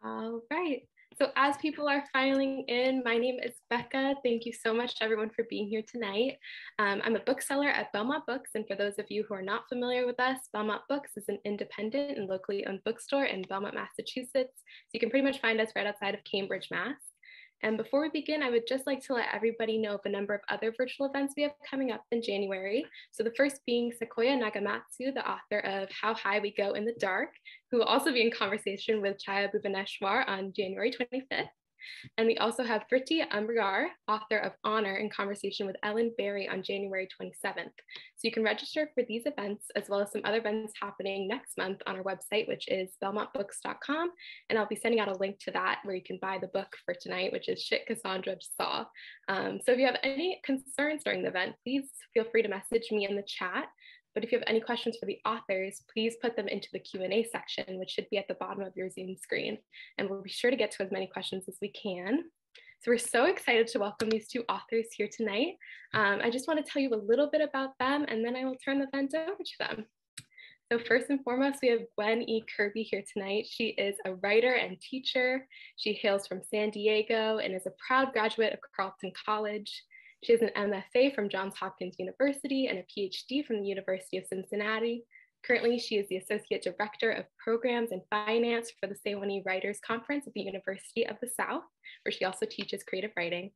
All right. So as people are filing in, my name is Becca. Thank you so much to everyone for being here tonight. I'm a bookseller at Belmont Books. And for those of you who are not familiar with us, Belmont Books is an independent and locally owned bookstore in Belmont, Massachusetts. So you can pretty much find us right outside of Cambridge, Mass. And before we begin, I would just like to let everybody know of a number of other virtual events we have coming up in January. So the first being Sequoia Nagamatsu, the author of How High We Go in the Dark, who will also be in conversation with Chaya Bhuvaneswar on January 25th. And we also have Vritti Amrigar, author of Honor, in conversation with Ellen Barry on January 27th. So you can register for these events as well as some other events happening next month on our website, which is belmontbooks.com. And I'll be sending out a link to that where you can buy the book for tonight, which is Shit Cassandra Saw. So if you have any concerns during the event, please feel free to message me in the chat. But if you have any questions for the authors, please put them into the Q&A section, which should be at the bottom of your Zoom screen. And we'll be sure to get to as many questions as we can. So we're so excited to welcome these two authors here tonight. I just want to tell you a little bit about them, and then I will turn the event over to them. So first and foremost, we have Gwen E. Kirby here tonight. She is a writer and teacher. She hails from San Diego and is a proud graduate of Carleton College. She has an MFA from Johns Hopkins University and a PhD from the University of Cincinnati. Currently, she is the Associate Director of Programs and Finance for the Sewanee Writers Conference at the University of the South, where she also teaches creative writing.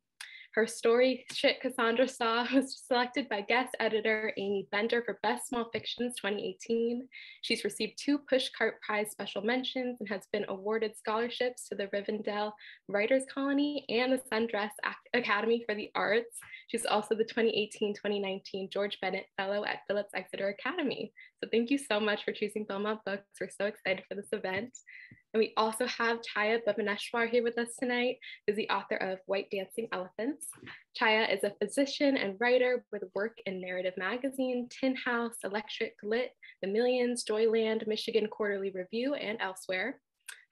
Her story, Shit Cassandra Saw, was selected by guest editor Amy Bender for Best Small Fictions 2018. She's received 2 Pushcart Prize special mentions and has been awarded scholarships to the Rivendell Writers Colony and the Sundress Academy for the Arts. She's also the 2018-2019 George Bennett Fellow at Phillips Exeter Academy. So thank you so much for choosing Belmont Books. We're so excited for this event. And we also have Chaya Bhuvaneswar here with us tonight, who's the author of White Dancing Elephants. Chaya is a physician and writer with work in Narrative Magazine, Tin House, Electric Lit, The Millions, Joyland, Michigan Quarterly Review, and elsewhere.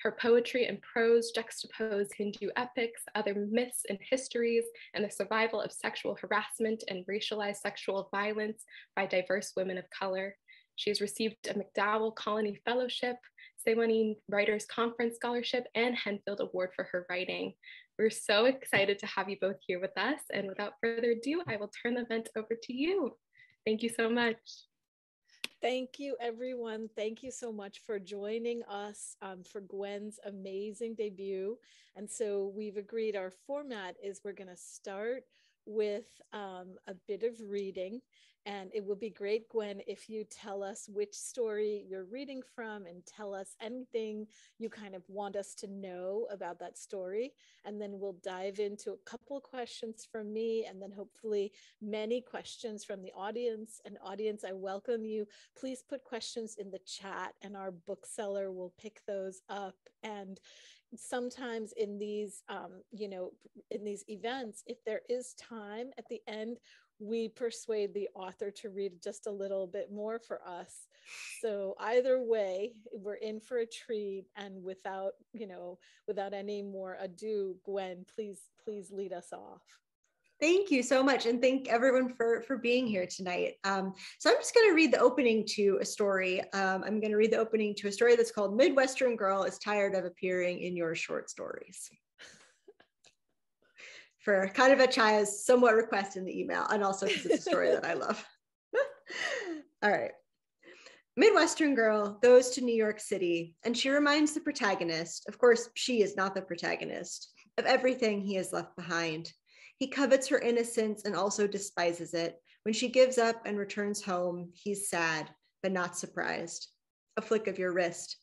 Her poetry and prose juxtapose Hindu epics, other myths and histories, and the survival of sexual harassment and racialized sexual violence by diverse women of color. She has received a MacDowell Colony Fellowship, Sewanee Writers Conference Scholarship, and Henfield Award for her writing. We're so excited to have you both here with us. And without further ado, I will turn the event over to you. Thank you so much. Thank you, everyone. Thank you so much for joining us for Gwen's amazing debut. And so we've agreed our format is we're going to start with a bit of reading. And it would be great, Gwen, if you tell us which story you're reading from and tell us anything you kind of want us to know about that story. And then we'll dive into a couple of questions from me and then hopefully many questions from the audience. And audience, I welcome you. Please put questions in the chat and our bookseller will pick those up. And sometimes in these, in these events, if there is time at the end, we persuade the author to read just a little bit more for us. So either way, we're in for a treat. And without any more ado, Gwen, please lead us off. Thank you so much. And thank everyone for being here tonight. So I'm just going to read the opening to a story. I'm going to read the opening to a story that's called Midwestern Girl is Tired of Appearing in Your Short Stories. For kind of a Chaya's somewhat request in the email, and also because it's a story that I love. All right. Midwestern Girl goes to New York City, and she reminds the protagonist, of course, she is not the protagonist, of everything he has left behind. He covets her innocence and also despises it. When she gives up and returns home, he's sad, but not surprised. A flick of your wrist.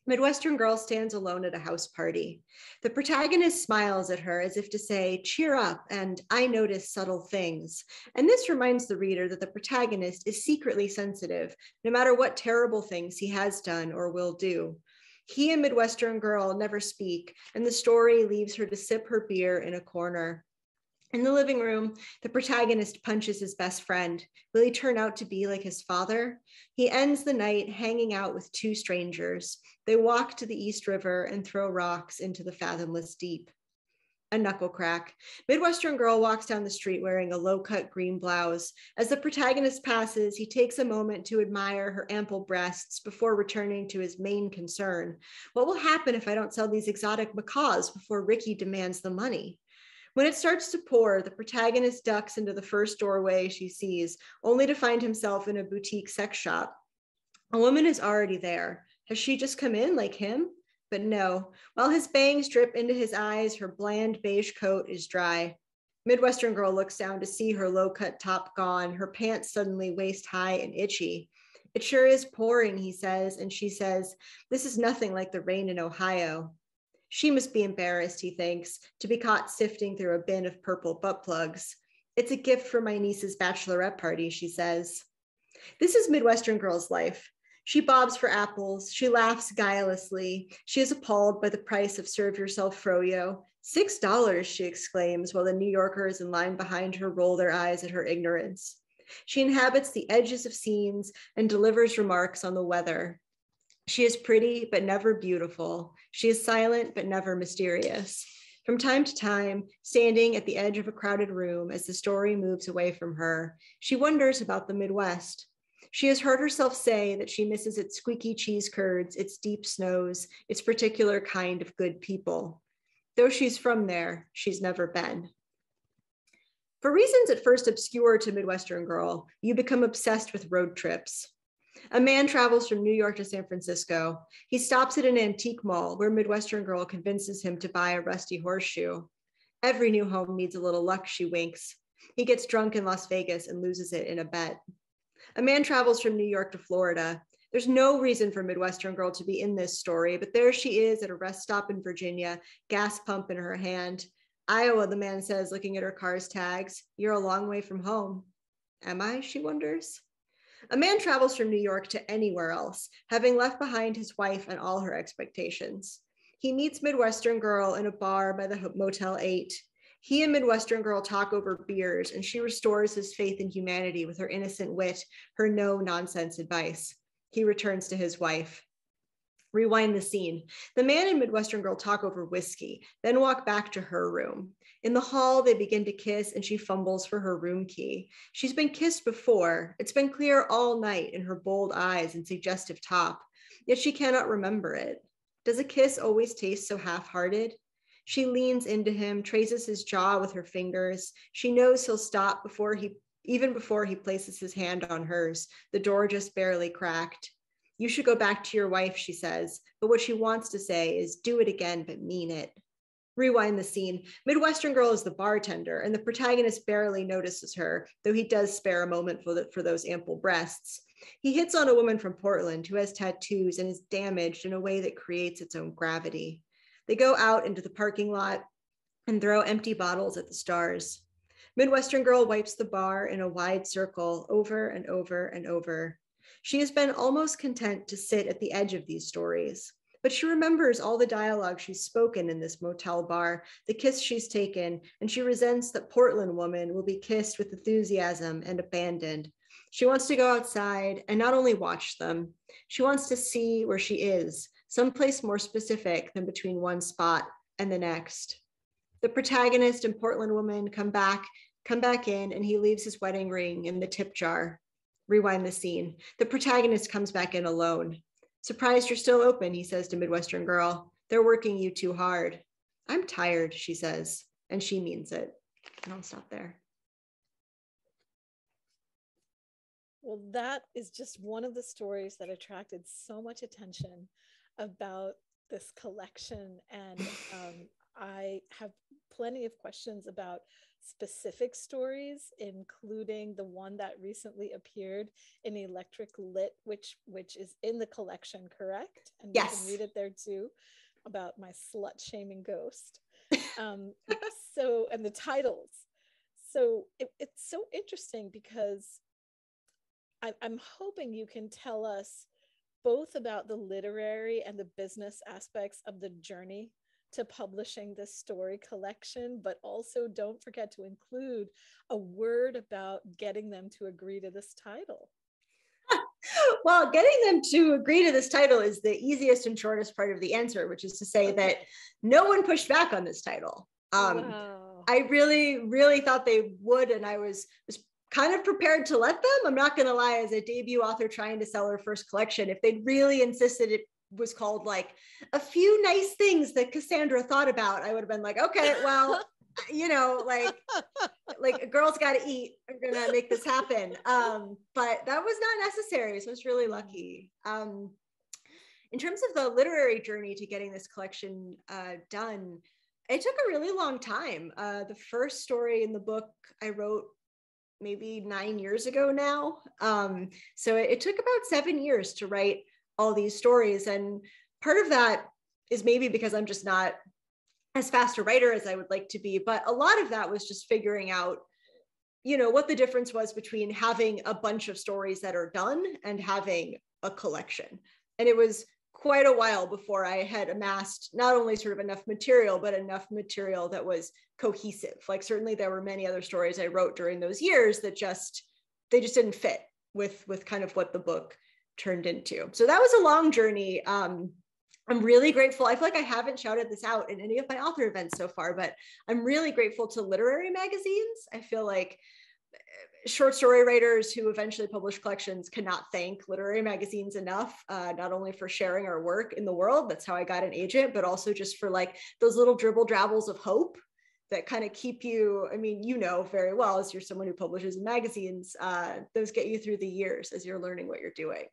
Midwestern Girl stands alone at a house party. The protagonist smiles at her as if to say, cheer up, and I notice subtle things. And this reminds the reader that the protagonist is secretly sensitive, no matter what terrible things he has done or will do. He and Midwestern Girl never speak, and the story leaves her to sip her beer in a corner. In the living room, the protagonist punches his best friend. Will he turn out to be like his father? He ends the night hanging out with 2 strangers. They walk to the East River and throw rocks into the fathomless deep. A knuckle crack. Midwestern Girl walks down the street wearing a low-cut green blouse. As the protagonist passes, he takes a moment to admire her ample breasts before returning to his main concern. What will happen if I don't sell these exotic macaws before Ricky demands the money? When it starts to pour, the protagonist ducks into the first doorway she sees, only to find himself in a boutique sex shop. A woman is already there. Has she just come in like him? But no, while his bangs drip into his eyes, her bland beige coat is dry. Midwestern Girl looks down to see her low-cut top gone, her pants suddenly waist-high and itchy. It sure is pouring, he says, and she says, this is nothing like the rain in Ohio. She must be embarrassed, he thinks, to be caught sifting through a bin of purple butt plugs. It's a gift for my niece's bachelorette party, she says. This is Midwestern Girl's life. She bobs for apples. She laughs guilelessly. She is appalled by the price of serve yourself froyo. $6, she exclaims, while the New Yorkers in line behind her roll their eyes at her ignorance. She inhabits the edges of scenes and delivers remarks on the weather. She is pretty, but never beautiful. She is silent, but never mysterious. From time to time, standing at the edge of a crowded room as the story moves away from her, she wonders about the Midwest. She has heard herself say that she misses its squeaky cheese curds, its deep snows, its particular kind of good people. Though she's from there, she's never been. For reasons at first obscure to Midwestern Girl, you become obsessed with road trips. A man travels from New York to San Francisco. He stops at an antique mall where Midwestern Girl convinces him to buy a rusty horseshoe. Every new home needs a little luck, she winks. He gets drunk in Las Vegas and loses it in a bet. A man travels from New York to Florida. There's no reason for Midwestern Girl to be in this story, but there she is at a rest stop in Virginia, gas pump in her hand. Iowa, the man says, looking at her car's tags. You're a long way from home. Am I, she wonders. A man travels from New York to anywhere else, having left behind his wife and all her expectations. He meets Midwestern Girl in a bar by the Motel 8. He and Midwestern Girl talk over beers, and she restores his faith in humanity with her innocent wit, her no-nonsense advice. He returns to his wife. Rewind the scene. The man and Midwestern Girl talk over whiskey, then walk back to her room. In the hall, they begin to kiss, and she fumbles for her room key. She's been kissed before. It's been clear all night in her bold eyes and suggestive top, yet she cannot remember it. Does a kiss always taste so half-hearted? She leans into him, traces his jaw with her fingers. She knows he'll stop even before he places his hand on hers. The door just barely cracked. You should go back to your wife, she says, but what she wants to say is do it again, but mean it. Rewind the scene. Midwestern Girl is the bartender, and the protagonist barely notices her, though he does spare a moment for those ample breasts. He hits on a woman from Portland who has tattoos and is damaged in a way that creates its own gravity. They go out into the parking lot and throw empty bottles at the stars. Midwestern Girl wipes the bar in a wide circle over and over and over. She has been almost content to sit at the edge of these stories, but she remembers all the dialogue she's spoken in this motel bar, the kiss she's taken, and she resents that Portland woman will be kissed with enthusiasm and abandoned. She wants to go outside and not only watch them, she wants to see where she is, someplace more specific than between one spot and the next. The protagonist and Portland woman come back in, and he leaves his wedding ring in the tip jar. Rewind the scene. The protagonist comes back in alone. Surprised you're still open, he says to Midwestern Girl. They're working you too hard. I'm tired, she says, and she means it. And I'll stop there. Well, that is just one of the stories that attracted so much attention about this collection. And I have plenty of questions about specific stories, including the one that recently appeared in Electric Lit, which is in the collection, correct? And yes, you can read it there too, about my slut-shaming ghost. And the titles. So it's so interesting because I'm hoping you can tell us both about the literary and the business aspects of the journey to publishing this story collection, but also don't forget to include a word about getting them to agree to this title. Well, getting them to agree to this title is the easiest and shortest part of the answer, which is to say that no one pushed back on this title. Wow. I really, really thought they would, and I was kind of prepared to let them. I'm not going to lie, as a debut author trying to sell her first collection, if they'd really insisted it was called like a few nice things that Cassandra thought about, I would have been like, okay, well, you know, like a girl's got to eat. I'm going to make this happen. But that was not necessary. So I was really lucky. In terms of the literary journey to getting this collection done, it took a really long time. The first story in the book I wrote maybe 9 years ago now. So it took about 7 years to write all these stories. And part of that is maybe because I'm just not as fast a writer as I would like to be. But a lot of that was just figuring out, you know, what the difference was between having a bunch of stories that are done and having a collection. And it was quite a while before I had amassed not only sort of enough material, but enough material that was cohesive. Like certainly there were many other stories I wrote during those years that they just didn't fit with kind of what the book turned into. So that was a long journey. I'm really grateful. I feel like I haven't shouted this out in any of my author events so far, but I'm really grateful to literary magazines. I feel like short story writers who eventually publish collections cannot thank literary magazines enough, not only for sharing our work in the world, that's how I got an agent, but also just for like those little dribble drabbles of hope that kind of keep you, I mean, you know very well, as you're someone who publishes in magazines, those get you through the years as you're learning what you're doing.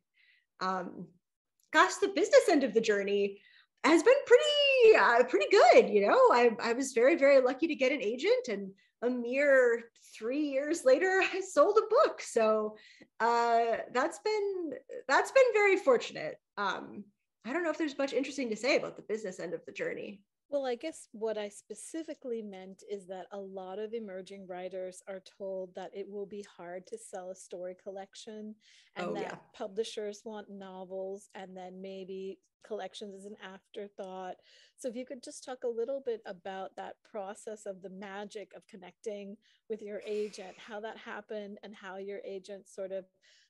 Gosh, the business end of the journey has been pretty good. You know, I was very, very lucky to get an agent, and a mere 3 years later, I sold a book. So that's been very fortunate. I don't know if there's much interesting to say about the business end of the journey. Well, I guess what I specifically meant is that a lot of emerging writers are told that it will be hard to sell a story collection, and publishers want novels, and then maybe collections as an afterthought. So if you could just talk a little bit about that process of the magic of connecting with your agent, how that happened, and how your agent sort of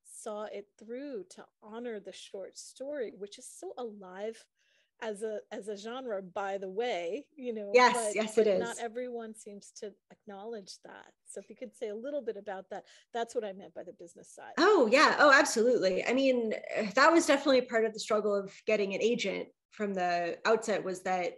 saw it through to honor the short story, which is so alive as a genre, by the way, you know. Yes, it is. Not everyone seems to acknowledge that. So if you could say a little bit about that, that's what I meant by the business side. Oh yeah, oh absolutely. I mean, that was definitely part of the struggle of getting an agent from the outset, was that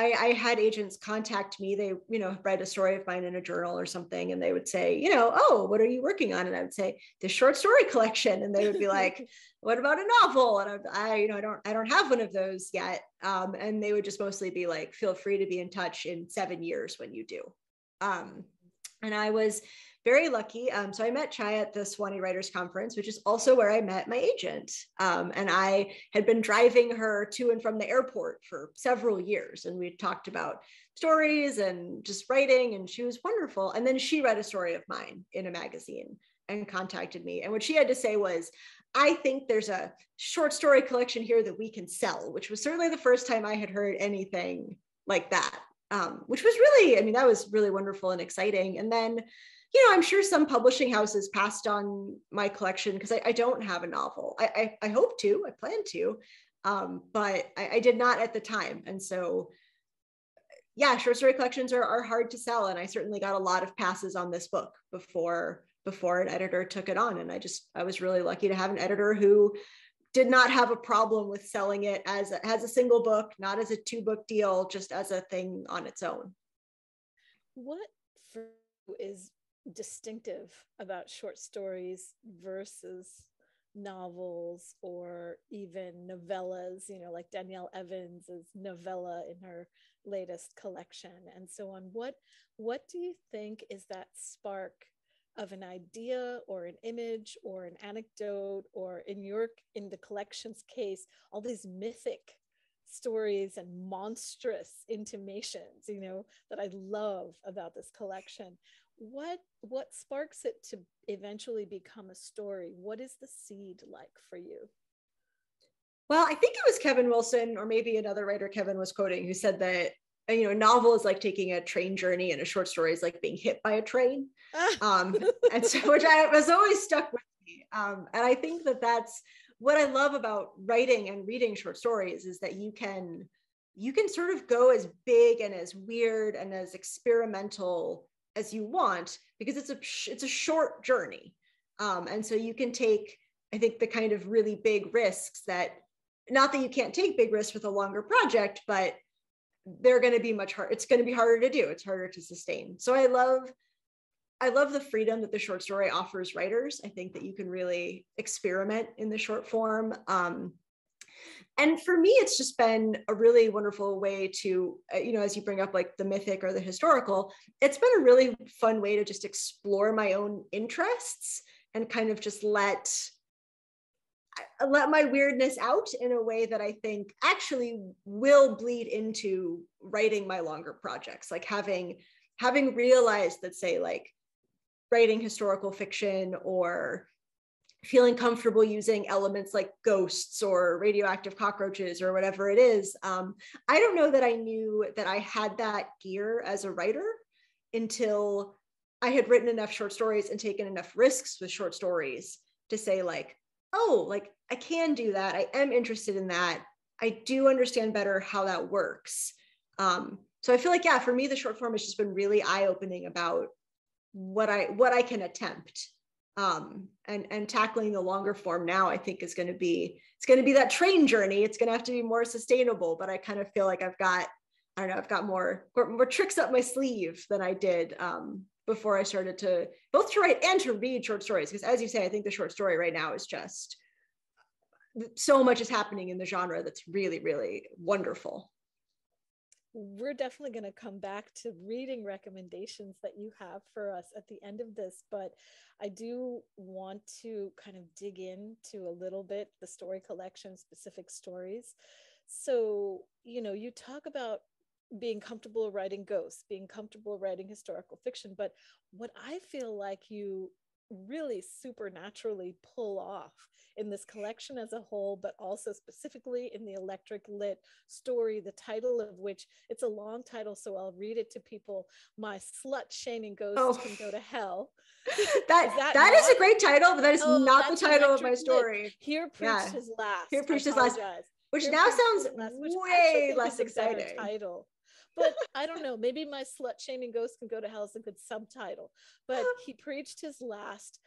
I had agents contact me. They, you know, read a story of mine in a journal or something, and they would say, you know, oh, what are you working on? And I would say, the short story collection. And they would be like, what about a novel? And I don't have one of those yet. And they would just mostly be like, feel free to be in touch in 7 years when you do. And I was very lucky. So I met Chaya at the Swanee Writers Conference, which is also where I met my agent. And I had been driving her to and from the airport for several years. And we talked about stories and just writing, and she was wonderful. And then she read a story of mine in a magazine and contacted me. And what she had to say was, I think there's a short story collection here that we can sell, which was certainly the first time I had heard anything like that, which was really, I mean, that was really wonderful and exciting. And then, you know, I'm sure some publishing houses passed on my collection because I don't have a novel. I hope to, I plan to, but I did not at the time. And so, yeah, short story collections are hard to sell. And I certainly got a lot of passes on this book before an editor took it on. And I was really lucky to have an editor who did not have a problem with selling it as a single book, not as a 2-book deal, just as a thing on its own. What for you is distinctive about short stories versus novels or even novellas, you know, like Danielle Evans's novella in her latest collection and so on? What do you think is that spark of an idea or an image or an anecdote, or in the collection's case, all these mythic stories and monstrous intimations, you know, that I love about this collection? What sparks it to eventually become a story? What is the seed like for you? Well, I think it was Kevin Wilson, or maybe another writer Kevin was quoting, who said that, you know, a novel is like taking a train journey, and a short story is like being hit by a train. And so, which was always stuck with me. And I think that that's what I love about writing and reading short stories, is that you can you can sort of go as big and as weird and as experimental as you want, because it's a short journey. And so you can take, I think, the kind of really big risks that, not that you can't take big risks with a longer project, but they're going to be much harder. It's going to be harder to do. It's harder to sustain. So I love the freedom that the short story offers writers. I think that you can really experiment in the short form. And for me, it's just been a really wonderful way to, as you bring up like the mythic or the historical, it's been a really fun way to just explore my own interests and kind of just let my weirdness out in a way that I think actually will bleed into writing my longer projects. Like having realized that, say, like writing historical fiction or feeling comfortable using elements like ghosts or radioactive cockroaches or whatever it is. I don't know that I knew that I had that gear as a writer until I had written enough short stories and taken enough risks with short stories to say like, oh, like I can do that. I am interested in that. I do understand better how that works. So I feel like, yeah, for me, the short form has just been really eye-opening about what I can attempt. And tackling the longer form now, I think it's going to be that train journey. It's going to have to be more sustainable, but I kind of feel like I've got more tricks up my sleeve than I did before I started to both to write and to read short stories. Because as you say, I think the short story right now is just so much is happening in the genre that's really, really wonderful. We're definitely going to come back to reading recommendations that you have for us at the end of this, but I do want to kind of dig into a little bit the story collection, specific stories. So, you talk about being comfortable writing ghosts, being comfortable writing historical fiction, but what I feel like you really supernaturally pull off in this collection as a whole, but also specifically in the Electric Lit story, the title of which, it's a long title, so I'll read it to people. My Slut-Shaming Ghost Can Go to Hell. that is a great title, but that is not the title of my story. Lit. Here Preached His Last. Here Preached His Last, which Here now sounds way less exciting. Title. But I don't know, maybe My Slut-Shaming Ghost Can Go to Hell is a good subtitle. But He Preached His Last.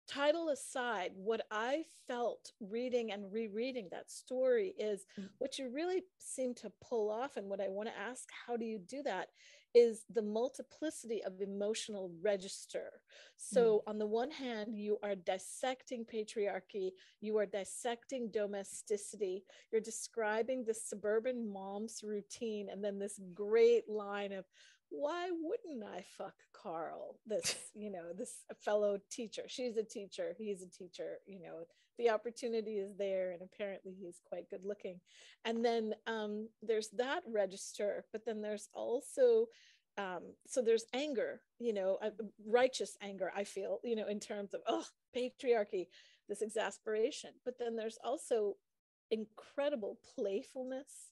Title aside, what I felt reading and rereading that story is what you really seem to pull off, and what I want to ask, how do you do that, is the multiplicity of emotional register. So on the one hand, you are dissecting patriarchy, you are dissecting domesticity, you're describing the suburban mom's routine, and then this great line of, why wouldn't I fuck Carl, this fellow teacher? She's a teacher, he's a teacher, the opportunity is there, and apparently he's quite good looking. And then there's that register, but then there's also so there's anger, righteous anger, I feel, in terms of patriarchy, this exasperation. But then there's also incredible playfulness,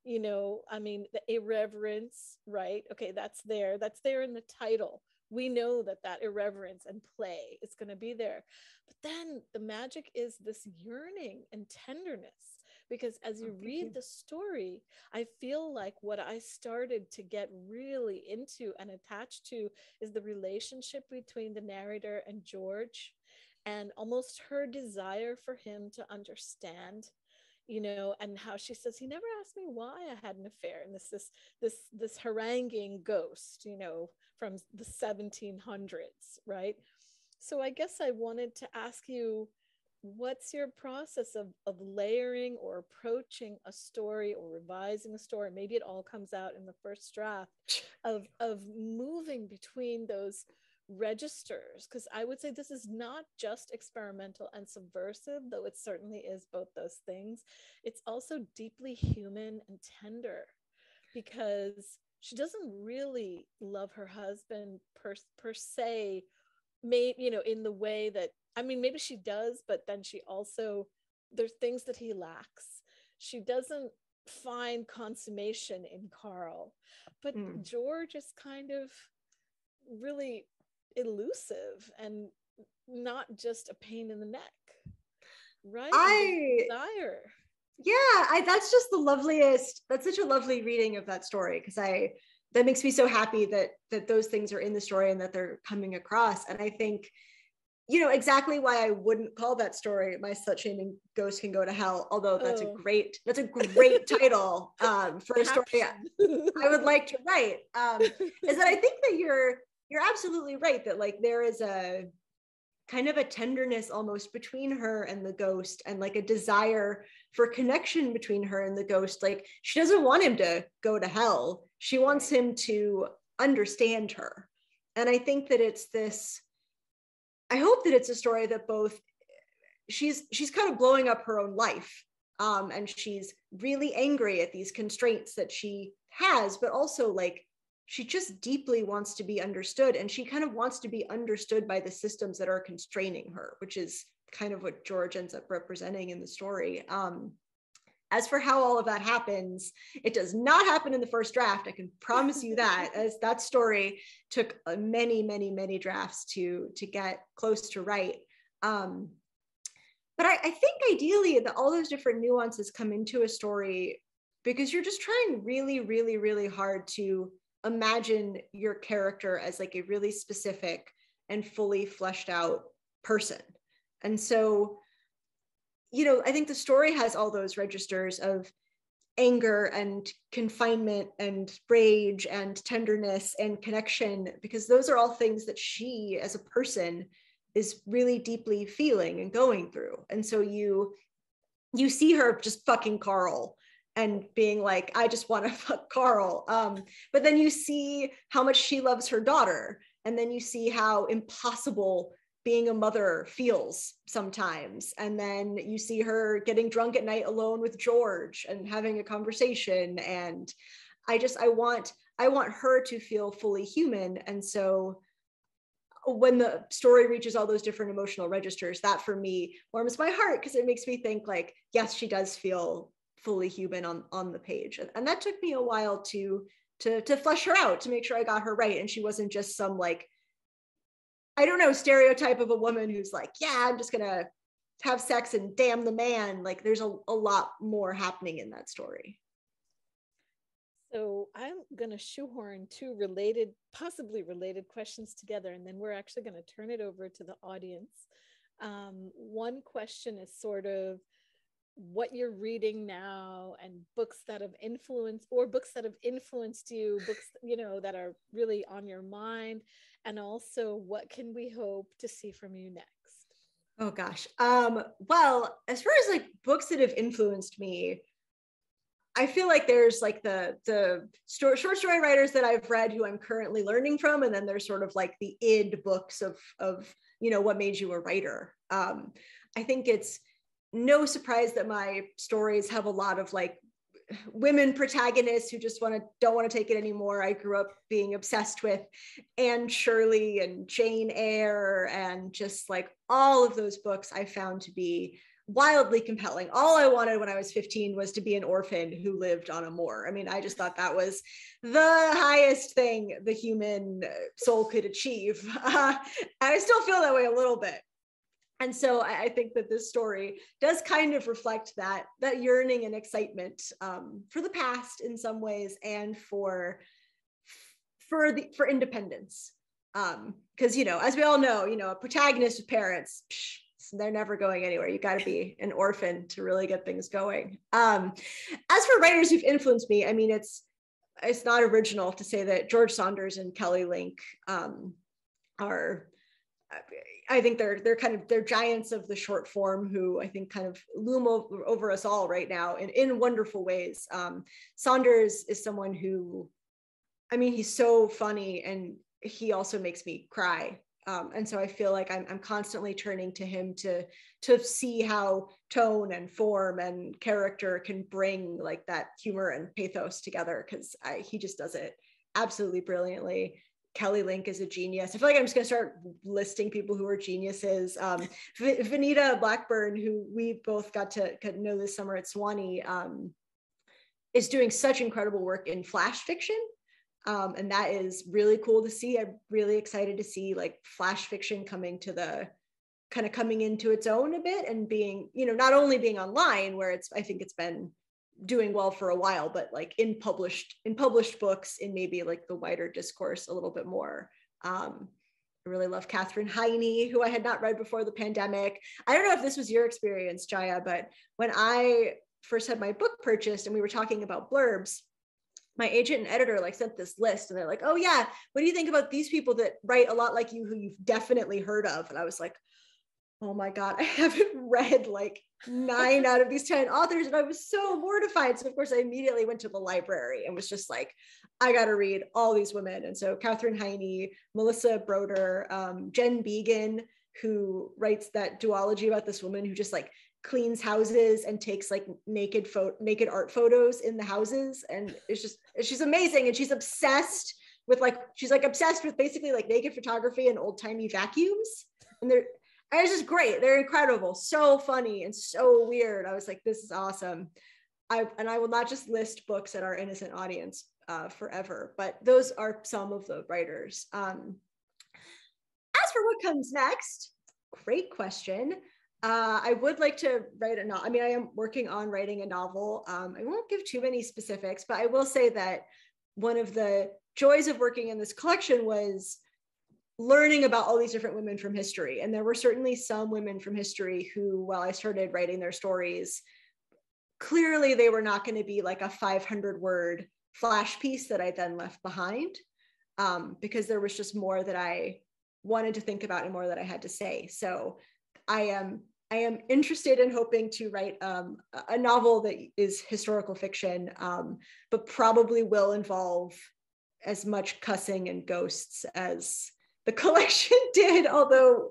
the irreverence, right? Okay, that's there in the title. We know that irreverence and play is going to be there. But then the magic is this yearning and tenderness, because as you read the story, I feel like what I started to get really into and attached to is the relationship between the narrator and George, and almost her desire for him to understand, and how she says, he never asked me why I had an affair. And this haranguing ghost, from the 1700s, right? So I guess I wanted to ask you, what's your process of layering or approaching a story or revising a story? Maybe it all comes out in the first draft of moving between those registers, because I would say this is not just experimental and subversive, though it certainly is both those things. It's also deeply human and tender, because she doesn't really love her husband per se, maybe, in the way that, maybe she does, but then she also, there's things that he lacks. She doesn't find consummation in Carl, but George is kind of really elusive and not just a pain in the neck, right? I Yeah, that's just the loveliest. That's such a lovely reading of that story, because that makes me so happy that those things are in the story and that they're coming across. And I think, exactly why I wouldn't call that story "My Slutshaming Ghost Can Go to Hell," although that's a great title for a story I would like to write. Is that I think that you're absolutely right, that like there is a kind of a tenderness almost between her and the ghost, and like a desire for connection between her and the ghost. Like, she doesn't want him to go to hell. She wants him to understand her. And I think that I hope that it's a story that both she's kind of blowing up her own life, and she's really angry at these constraints that she has, but also like she just deeply wants to be understood, and she kind of wants to be understood by the systems that are constraining her, which is kind of what George ends up representing in the story. As for how all of that happens, it does not happen in the first draft. I can promise you that, as that story took many, many, many drafts to get close to right. But I think ideally that all those different nuances come into a story because you're just trying really, really, really hard to imagine your character as like a really specific and fully fleshed out person. And so, I think the story has all those registers of anger and confinement and rage and tenderness and connection, because those are all things that she as a person is really deeply feeling and going through. And so you see her just fucking Carl and being like, I just want to fuck Carl. But then you see how much she loves her daughter. And then you see how impossible being a mother feels sometimes. And then you see her getting drunk at night alone with George and having a conversation. And I want her to feel fully human. And so when the story reaches all those different emotional registers, that for me warms my heart, because it makes me think like, yes, she does feel fully human on the page. And that took me a while to flesh her out, to make sure I got her right. And she wasn't just some like, I don't know, stereotype of a woman who's like, yeah, I'm just gonna have sex and damn the man. Like, there's a lot more happening in that story. So I'm going to shoehorn two possibly related questions together, and then we're actually going to turn it over to the audience. One question is sort of what you're reading now, and books that have influenced you, books, that are really on your mind. And also, what can we hope to see from you next? Oh gosh. Well, as far as like books that have influenced me, I feel like there's like the short story writers that I've read who I'm currently learning from, and then there's sort of like the id books of what made you a writer. I think it's no surprise that my stories have a lot of like women protagonists who just don't want to take it anymore. I grew up being obsessed with Anne Shirley and Jane Eyre, and just like all of those books I found to be wildly compelling. All I wanted when I was 15 was to be an orphan who lived on a moor. I mean, I just thought that was the highest thing the human soul could achieve. I still feel that way a little bit. And so I think that this story does kind of reflect that yearning and excitement for the past in some ways, and for independence. Because as we all know, a protagonist with parents, they're never going anywhere. You got to be an orphan to really get things going. As for writers who've influenced me, I mean, it's not original to say that George Saunders and Kelly Link are. I think they're giants of the short form who I think kind of loom over us all right now in wonderful ways. Saunders is someone who, I mean, he's so funny, and he also makes me cry. And so I feel like I'm constantly turning to him to see how tone and form and character can bring like that humor and pathos together, because he just does it absolutely brilliantly. Kelly Link is a genius. I feel like I'm just going to start listing people who are geniuses. Vanita Blackburn, who we both got to know this summer at Swanee, is doing such incredible work in flash fiction. And that is really cool to see. I'm really excited to see like flash fiction coming to the kind of coming into its own a bit and being, not only being online where I think it's been doing well for a while, but like in published books in maybe like the wider discourse a little bit more. I really love Katherine Heine, who I had not read before the pandemic. I don't know if this was your experience, Chaya, but when I first had my book purchased and we were talking about blurbs, my agent and editor like sent this list and they're like, oh yeah, what do you think about these people that write a lot like you who you've definitely heard of? And I was like, oh my God, I haven't read like 9 out of these 10 authors. And I was so mortified. So of course I immediately went to the library and was just like, I got to read all these women. And so Katherine Heine, Melissa Broder, Jen Began, who writes that duology about this woman who just like cleans houses and takes like naked art photos in the houses. And she's amazing. And she's obsessed with basically like naked photography and old timey vacuums. And it's just great. They're incredible. So funny and so weird. I was like, this is awesome. I will not just list books at our innocent audience forever, but those are some of the writers. As for what comes next, great question. I would like to write a novel. I mean, I am working on writing a novel. I won't give too many specifics, but I will say that one of the joys of working in this collection was learning about all these different women from history. And there were certainly some women from history who, while I started writing their stories, clearly they were not going to be like a 500-word flash piece that I then left behind, because there was just more that I wanted to think about and more that I had to say. So I am interested in hoping to write a novel that is historical fiction, but probably will involve as much cussing and ghosts as the collection did, although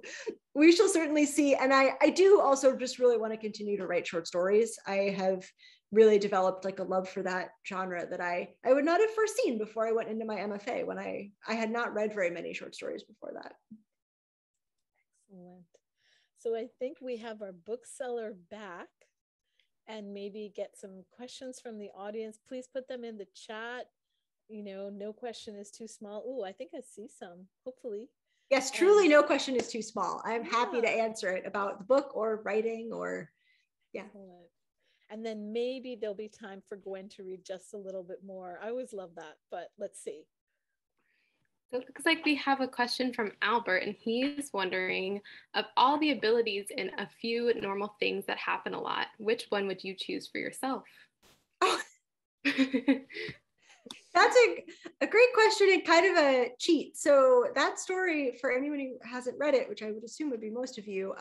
we shall certainly see. And I do also just really want to continue to write short stories. I have really developed like a love for that genre that I would not have foreseen before I went into my MFA, when I had not read very many short stories before that. Excellent. So I think we have our bookseller back, and maybe get some questions from the audience. Please put them in the chat. No question is too small. Oh, I think I see some, hopefully. Yes, truly no question is too small. I'm happy to answer it about the book or writing or, yeah. Excellent. And then maybe there'll be time for Gwen to read just a little bit more. I always love that, but let's see. So it looks like we have a question from Albert, and he's wondering, of all the abilities in A Few Normal Things That Happen a Lot, which one would you choose for yourself? Oh. That's a great question and kind of a cheat. So that story, for anyone who hasn't read it, which I would assume would be most of you,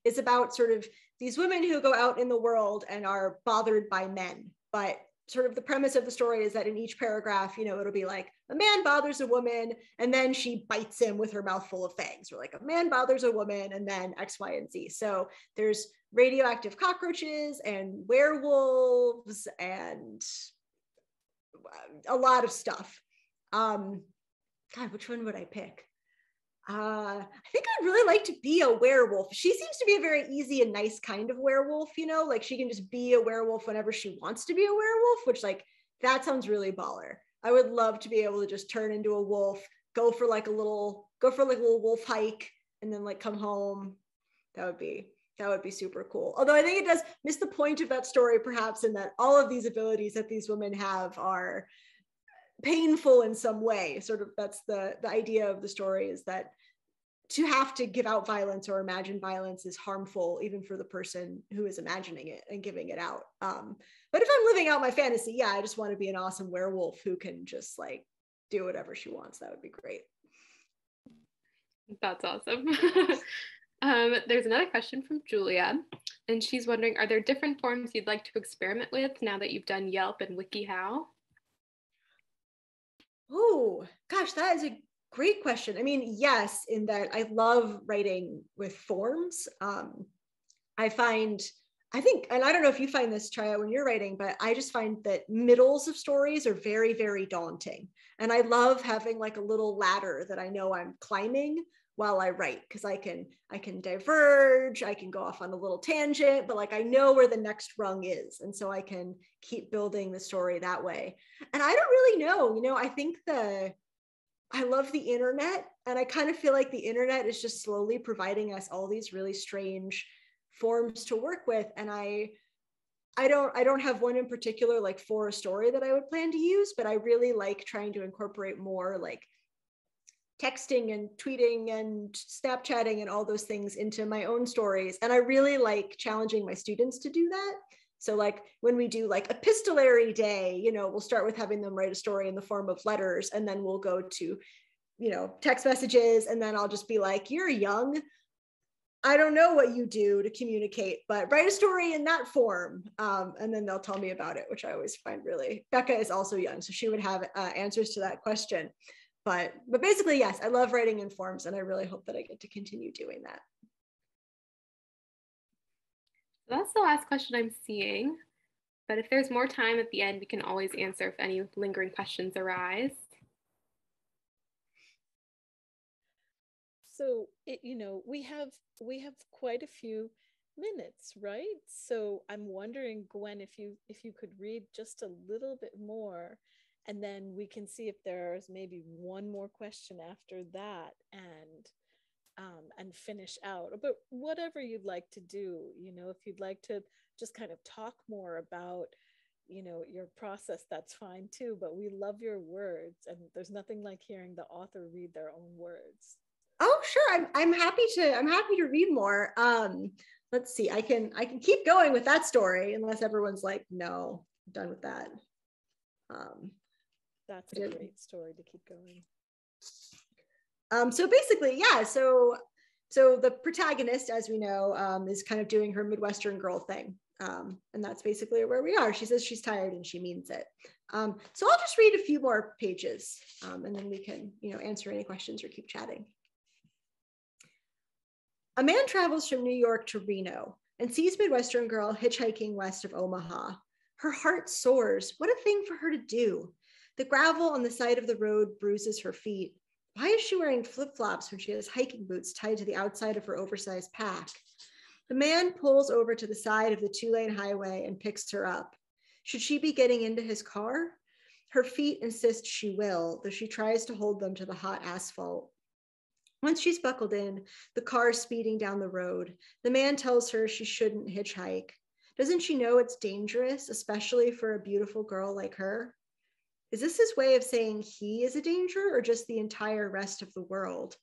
is about sort of these women who go out in the world and are bothered by men. But sort of the premise of the story is that in each paragraph, it'll be like, a man bothers a woman and then she bites him with her mouth full of fangs, or like a man bothers a woman and then X, Y, and Z. So there's radioactive cockroaches and werewolves and a lot of stuff. God, which one would I pick? I think I'd really like to be a werewolf. She seems to be a very easy and nice kind of werewolf, like she can just be a werewolf whenever she wants to be a werewolf, which like, that sounds really baller. I would love to be able to just turn into a wolf, go for like a little wolf hike, and then like come home. That would be super cool. Although I think it does miss the point of that story, perhaps, in that all of these abilities that these women have are painful in some way. Sort of that's the idea of the story, is that to have to give out violence or imagine violence is harmful, even for the person who is imagining it and giving it out. But if I'm living out my fantasy, yeah, I just want to be an awesome werewolf who can just like do whatever she wants. That would be great. That's awesome. There's another question from Julia, and she's wondering, are there different forms you'd like to experiment with now that you've done Yelp and WikiHow? Oh, gosh, that is a great question. I mean, yes, in that I love writing with forms. I think, and I don't know if you find this, Chaya, when you're writing, but I just find that middles of stories are very, very daunting. And I love having like a little ladder that I know I'm climbing while I write, because I can diverge, I can go off on a little tangent, but like I know where the next rung is. And so I can keep building the story that way. And I don't really know, I think I love the internet And I kind of feel like the internet is just slowly providing us all these really strange forms to work with. And I don't have one in particular, like for a story that I would plan to use, but I really like trying to incorporate more like texting and tweeting and Snapchatting and all those things into my own stories. And I really like challenging my students to do that. So like when we do like epistolary day, you know, we'll start with having them write a story in the form of letters, and then we'll go to, you know, text messages, and then I'll just be like, you're young, I don't know what you do to communicate, but write a story in that form. And then they'll tell me about it, which I always find really, Becca is also young, so she would have answers to that question. But basically, yes, I love writing in forms, and I really hope that I get to continue doing that. That's the last question I'm seeing. But if there's more time at the end, we can always answer if any lingering questions arise. So you know, we have quite a few minutes, right? So I'm wondering, Gwen, if you could read just a little bit more, and then we can see if there's maybe one more question after that, and finish out. But whatever you'd like to do, you know, if you'd like to just kind of talk more about, you know, your process, that's fine too. But we love your words, and there's nothing like hearing the author read their own words. Oh, sure. I'm happy to read more. Let's see. I can keep going with that story unless everyone's like, no, I'm done with that. That's a great story to keep going. So basically, yeah. So the protagonist, as we know, is kind of doing her Midwestern Girl thing. And that's basically where we are. She says she's tired, and she means it. So I'll just read a few more pages, and then we can, you know, answer any questions or keep chatting. A man travels from New York to Reno and sees Midwestern Girl hitchhiking west of Omaha. Her heart soars. What a thing for her to do. The gravel on the side of the road bruises her feet. Why is she wearing flip-flops when she has hiking boots tied to the outside of her oversized pack? The man pulls over to the side of the 2-lane highway and picks her up. Should she be getting into his car? Her feet insist she will, though she tries to hold them to the hot asphalt. Once she's buckled in, the car is speeding down the road. The man tells her she shouldn't hitchhike. Doesn't she know it's dangerous, especially for a beautiful girl like her? Is this his way of saying he is a danger, or just the entire rest of the world?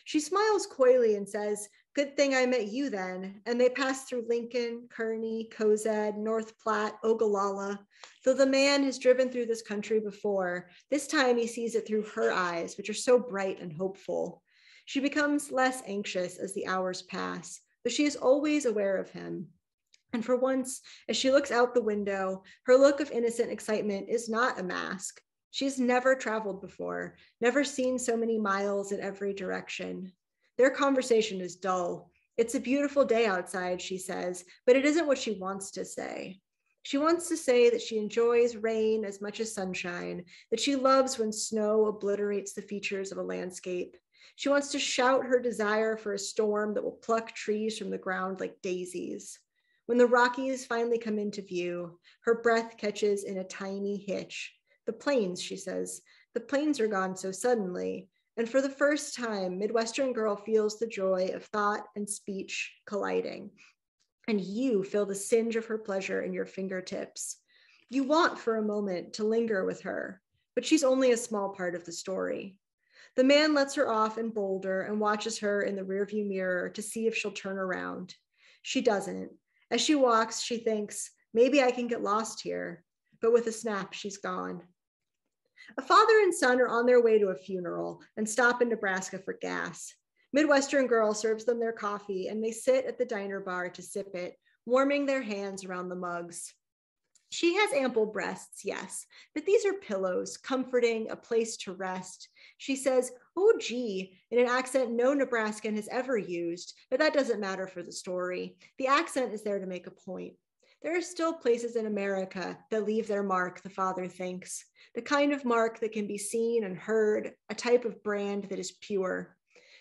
She smiles coyly and says, "Good thing I met you then." And they pass through Lincoln, Kearney, Cozad, North Platte, Ogallala. Though the man has driven through this country before, this time he sees it through her eyes, which are so bright and hopeful. She becomes less anxious as the hours pass, but she is always aware of him. And for once, as she looks out the window, her look of innocent excitement is not a mask. She's never traveled before, never seen so many miles in every direction. Their conversation is dull. It's a beautiful day outside, she says, but it isn't what she wants to say. She wants to say that she enjoys rain as much as sunshine, that she loves when snow obliterates the features of a landscape. She wants to shout her desire for a storm that will pluck trees from the ground like daisies. When the Rockies finally come into view, her breath catches in a tiny hitch. The plains, she says, the plains are gone so suddenly. And for the first time, Midwestern Girl feels the joy of thought and speech colliding. And you feel the singe of her pleasure in your fingertips. You want for a moment to linger with her, but she's only a small part of the story. The man lets her off in Boulder and watches her in the rearview mirror to see if she'll turn around. She doesn't. As she walks, she thinks, maybe I can get lost here. But with a snap, she's gone. A father and son are on their way to a funeral and stop in Nebraska for gas. Midwestern Girl serves them their coffee, and they sit at the diner bar to sip it, warming their hands around the mugs. She has ample breasts, yes, but these are pillows, comforting, a place to rest. She says, "Oh, gee," in an accent no Nebraskan has ever used, but that doesn't matter for the story. The accent is there to make a point. There are still places in America that leave their mark, the father thinks, the kind of mark that can be seen and heard, a type of brand that is pure.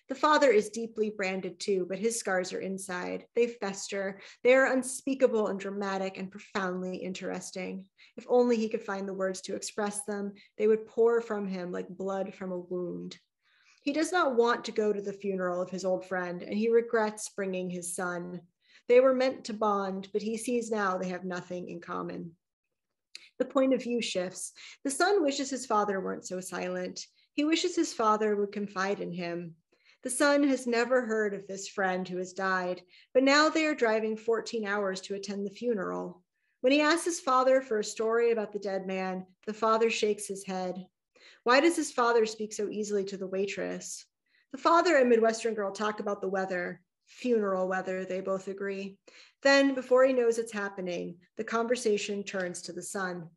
The father is deeply branded too, but his scars are inside. They fester. They are unspeakable and dramatic and profoundly interesting. If only he could find the words to express them, they would pour from him like blood from a wound. He does not want to go to the funeral of his old friend, and he regrets bringing his son. They were meant to bond, but he sees now they have nothing in common. The point of view shifts. The son wishes his father weren't so silent. He wishes his father would confide in him. The son has never heard of this friend who has died, but now they are driving 14 hours to attend the funeral. When he asks his father for a story about the dead man, the father shakes his head. Why does his father speak so easily to the waitress? The father and Midwestern Girl talk about the weather, funeral weather, they both agree. Then, before he knows it's happening, the conversation turns to the son.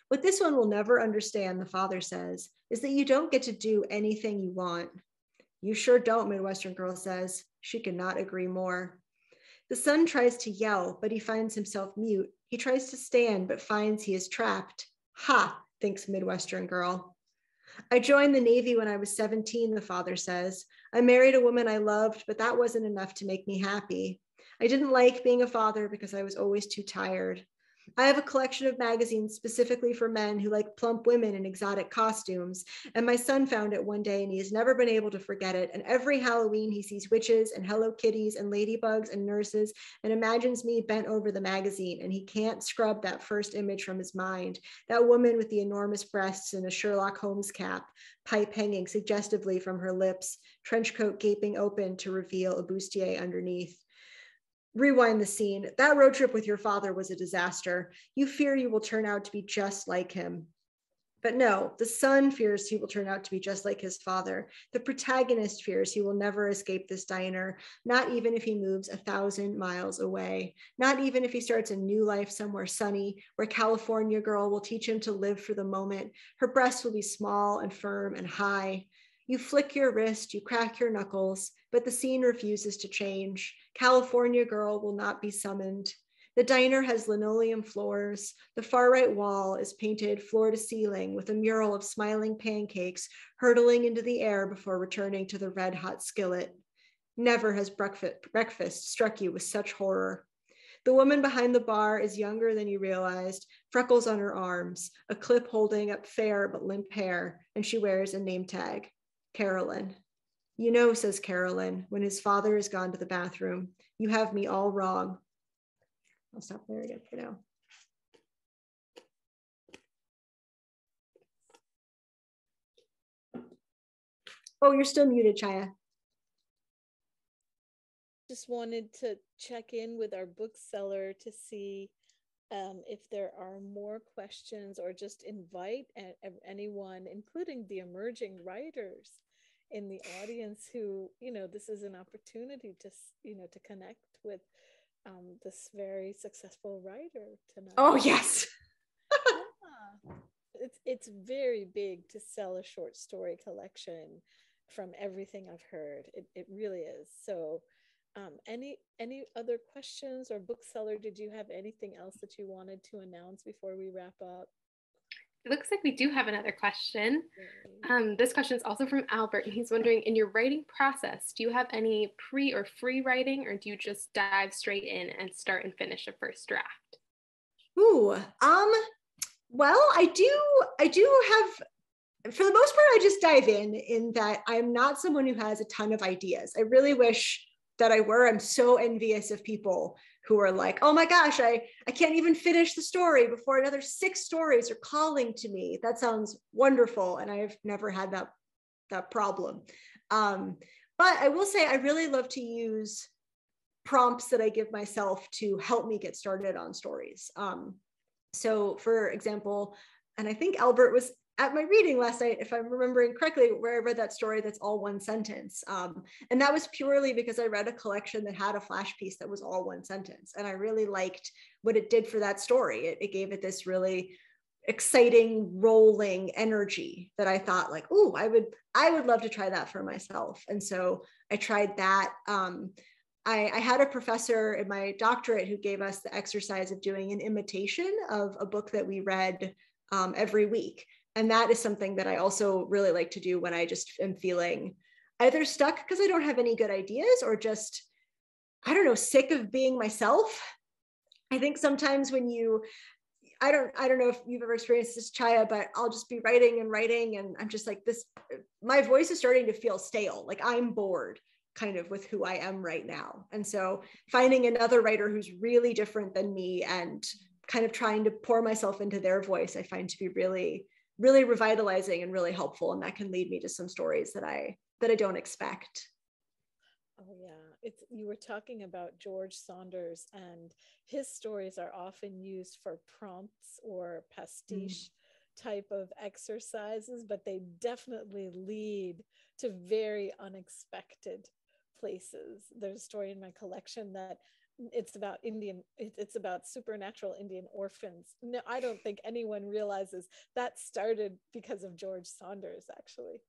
What this one will never understand, the father says, is that you don't get to do anything you want. You sure don't, Midwestern Girl says. She cannot agree more. The son tries to yell, but he finds himself mute. He tries to stand, but finds he is trapped. Ha, thinks Midwestern Girl. I joined the Navy when I was 17, the father says. I married a woman I loved, but that wasn't enough to make me happy. I didn't like being a father because I was always too tired. I have a collection of magazines specifically for men who like plump women in exotic costumes, and my son found it one day and he has never been able to forget it, and every Halloween he sees witches and Hello Kitties and ladybugs and nurses and imagines me bent over the magazine, and he can't scrub that first image from his mind, that woman with the enormous breasts and a Sherlock Holmes cap, pipe hanging suggestively from her lips, trench coat gaping open to reveal a bustier underneath. Rewind the scene. That road trip with your father was a disaster. You fear you will turn out to be just like him. But no, the son fears he will turn out to be just like his father. The protagonist fears he will never escape this diner, not even if he moves 1,000 miles away, not even if he starts a new life somewhere sunny, where California Girl will teach him to live for the moment. Her breasts will be small and firm and high. You flick your wrist, you crack your knuckles, but the scene refuses to change. California Girl will not be summoned. The diner has linoleum floors. The far right wall is painted floor to ceiling with a mural of smiling pancakes hurtling into the air before returning to the red hot skillet. Never has breakfast struck you with such horror. The woman behind the bar is younger than you realized, freckles on her arms, a clip holding up fair but limp hair, and she wears a name tag. Carolyn. You know, says Carolyn, when his father has gone to the bathroom, you have me all wrong. I'll stop there again for now. Oh, you're still muted, Chaya. Just wanted to check in with our bookseller to see if there are more questions, or just invite anyone, including the emerging writers in the audience who, this is an opportunity to, to connect with this very successful writer tonight. Oh, yes. Yeah. It's very big to sell a short story collection from everything I've heard. It really is. So any other questions, or bookseller, did you have anything else that you wanted to announce before we wrap up? It looks like we do have another question. This question is also from Albert, and he's wondering, in your writing process, do you have any pre or free writing, or do you just dive straight in and start and finish a first draft? Ooh, well, I do have, for the most part, I just dive in that I'm not someone who has a ton of ideas. I really wish that I were. I'm so envious of people who are like, oh my gosh, I can't even finish the story before another 6 stories are calling to me. That sounds wonderful. And I've never had that problem. But I will say I really love to use prompts that I give myself to help me get started on stories. So for example, and I think Albert was at my reading last night, if I'm remembering correctly, where I read that story that's all one sentence. And that was purely because I read a collection that had a flash piece that was all one sentence. And I really liked what it did for that story. It gave it this really exciting, rolling energy that I thought like, ooh, I would love to try that for myself. And so I tried that. I had a professor in my doctorate who gave us the exercise of doing an imitation of a book that we read every week. And that is something that I also really like to do when I just am feeling either stuck because I don't have any good ideas, or just, I don't know, sick of being myself. I think sometimes when I don't know if you've ever experienced this, Chaya, but I'll just be writing and writing, and I'm just like this, my voice is starting to feel stale. Like I'm bored kind of with who I am right now. And so finding another writer who's really different than me and kind of trying to pour myself into their voice, I find to be really, really revitalizing and really helpful. And that can lead me to some stories that I don't expect. Oh yeah, you were talking about George Saunders, and his stories are often used for prompts or pastiche type of exercises, but they definitely lead to very unexpected places. There's a story in my collection that it's about supernatural Indian orphans. No, I don't think anyone realizes that started because of George Saunders, actually.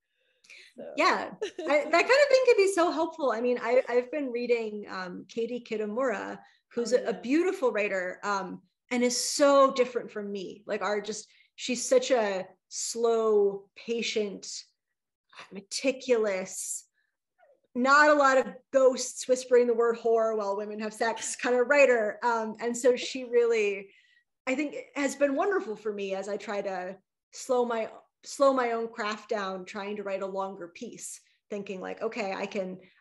So. Yeah, that kind of thing can be so helpful. I mean, I've been reading Katie Kitamura, who's a beautiful writer, and is so different from me. Like she's such a slow, patient, meticulous, not a lot of ghosts whispering the word whore while women have sex kind of writer. And so she really, I think, has been wonderful for me as I try to slow my own craft down, trying to write a longer piece, thinking like, okay,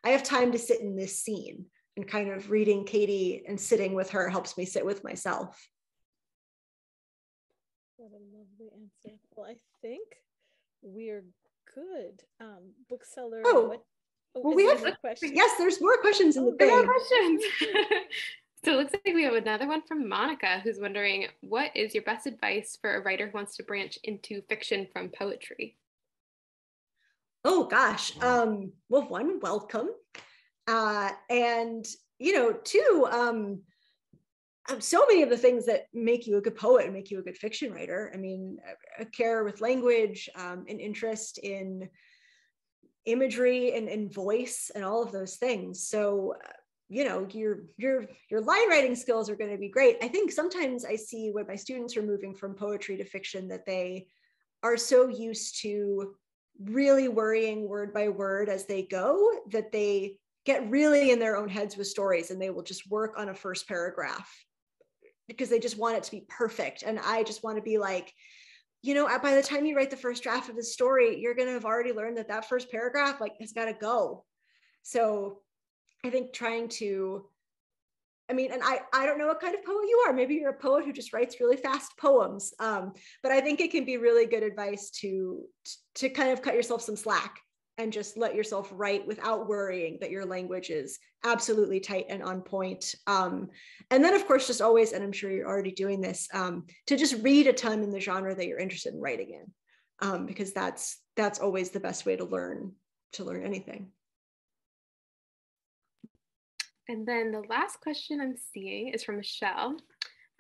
I have time to sit in this scene, and kind of reading Katie and sitting with her helps me sit with myself. What a lovely answer. Well, I think we're good. Bookseller. Well, we have questions. Yes, there's more questions in the thing. More questions. So it looks like we have another one from Monica, who's wondering, what is your best advice for a writer who wants to branch into fiction from poetry? Oh gosh. Well, one, welcome. And two, so many of the things that make you a good poet and make you a good fiction writer. I mean, a care with language, an interest in imagery and in voice and all of those things. So your line writing skills are going to be great. I think sometimes I see when my students are moving from poetry to fiction that they are so used to really worrying word by word as they go that they get really in their own heads with stories, and they will just work on a first paragraph because they just want it to be perfect. And I just want to be like, by the time you write the first draft of the story, you're going to have already learned that first paragraph has got to go. So I think and I don't know what kind of poet you are. Maybe you're a poet who just writes really fast poems. But I think it can be really good advice to kind of cut yourself some slack and just let yourself write without worrying that your language is absolutely tight and on point. And then of course, just always, and I'm sure you're already doing this, to just read a ton in the genre that you're interested in writing in, because that's always the best way to learn anything. And then the last question I'm seeing is from Michelle.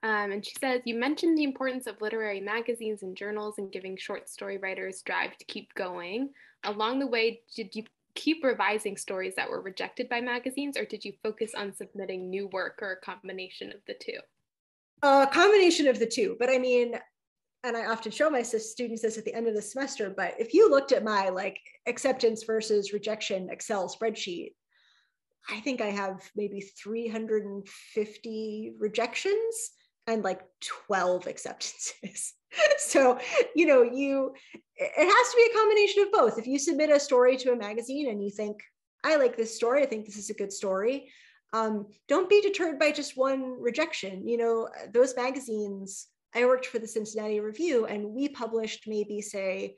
And she says, you mentioned the importance of literary magazines and journals and giving short story writers drive to keep going. Along the way, did you keep revising stories that were rejected by magazines, or did you focus on submitting new work, or a combination of the two? A combination of the two. But I mean, and I often show my students this at the end of the semester, but if you looked at my acceptance versus rejection Excel spreadsheet, I think I have maybe 350 rejections and 12 acceptances. So, it has to be a combination of both. If you submit a story to a magazine and you think, I like this story, I think this is a good story, don't be deterred by just one rejection. Those magazines, I worked for the Cincinnati Review, and we published maybe, say,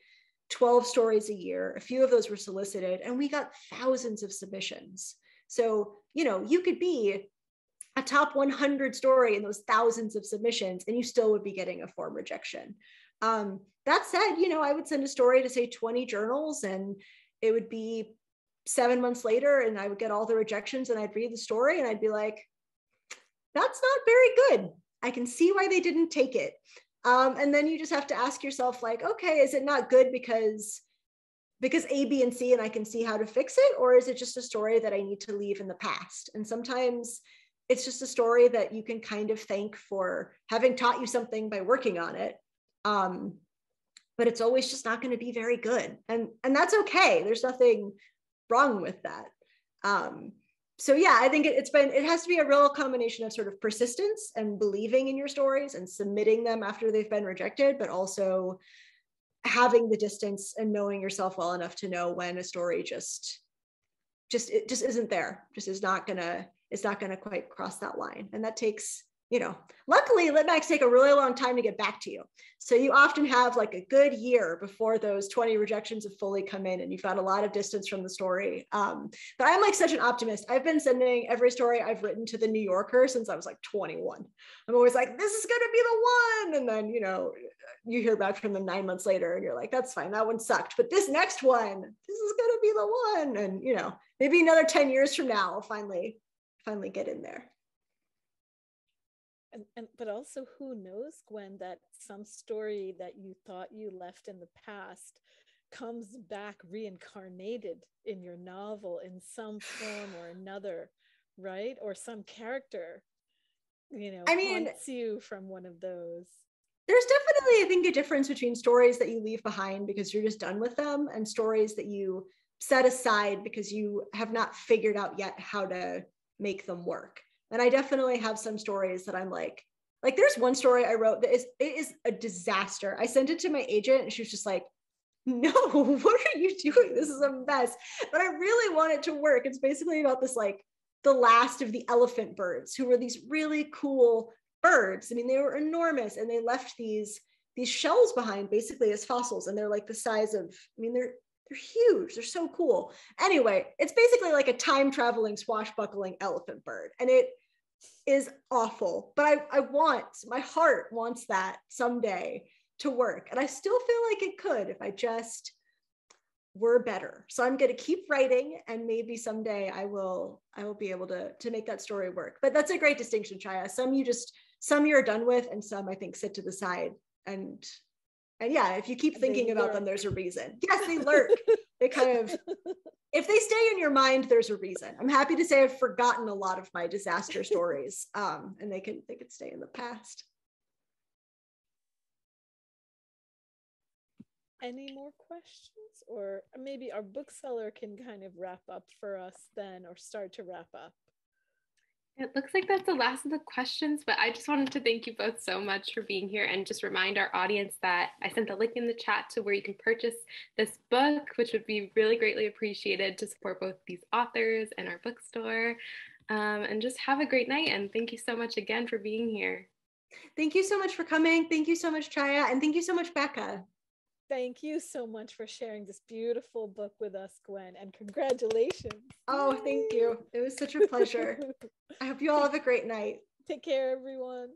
12 stories a year. A few of those were solicited, and we got thousands of submissions. So, you could be a top 100 story in those thousands of submissions, and you still would be getting a form rejection. That said, I would send a story to, say, 20 journals, and it would be 7 months later, and I would get all the rejections, and I'd read the story, and I'd be like, that's not very good. I can see why they didn't take it. And then you just have to ask yourself, okay, is it not good because A, B, and C, and I can see how to fix it? Or is it just a story that I need to leave in the past? And sometimes it's just a story that you can kind of thank for having taught you something by working on it. But it's always just not going to be very good. And that's okay. There's nothing wrong with that. so yeah, I think it has to be a real combination of sort of persistence and believing in your stories and submitting them after they've been rejected, but also having the distance and knowing yourself well enough to know when a story just isn't there, just is not gonna, it's not gonna quite cross that line. And that takes, you know, luckily lit mags take a really long time to get back to you. So you often have like a good year before those 20 rejections have fully come in and you've got a lot of distance from the story. But I'm like such an optimist. I've been sending every story I've written to the New Yorker since I was like 21. I'm always like, this is gonna be the one. And then, you know, you hear back from them 9 months later and you're like, that's fine, that one sucked. But this next one, this is gonna be the one. And, you know, maybe another 10 years from now, I'll finally get in there. But also, who knows, Gwen, that some story that you thought you left in the past comes back reincarnated in your novel in some form or another, right? Or some character, you know, haunts you from one of those. There's definitely, I think, a difference between stories that you leave behind because you're just done with them and stories that you set aside because you have not figured out yet how to make them work. And I definitely have some stories that I'm like there's one story I wrote that it is a disaster. I sent it to my agent and she was just like, no, what are you doing? This is a mess. But I really want it to work. It's basically about this, like the last of the elephant birds, who were these really cool birds. I mean, they were enormous and they left these shells behind basically as fossils. And they're like the size of, I mean, they're huge. They're so cool. Anyway, it's basically like a time traveling swashbuckling elephant bird. And it is awful, but my heart wants that someday to work. And I still feel like it could if I just were better. So I'm going to keep writing and maybe someday I will be able to make that story work. But that's a great distinction, Chaya. Some you're done with and some I think sit to the side and yeah, if you keep thinking about them, there's a reason. Yes, they lurk. They kind of, if they stay in your mind, there's a reason. I'm happy to say I've forgotten a lot of my disaster stories, and they can stay in the past. Any more questions? Or maybe our bookseller can kind of wrap up for us then, or start to wrap up. It looks like that's the last of the questions, but I just wanted to thank you both so much for being here and just remind our audience that I sent the link in the chat to where you can purchase this book, which would be really greatly appreciated to support both these authors and our bookstore. And just have a great night. And thank you so much again for being here. Thank you so much for coming. Thank you so much, Chaya. And thank you so much, Becca. Thank you so much for sharing this beautiful book with us, Gwen, and congratulations. Oh, thank you. It was such a pleasure. I hope you all have a great night. Take care, everyone.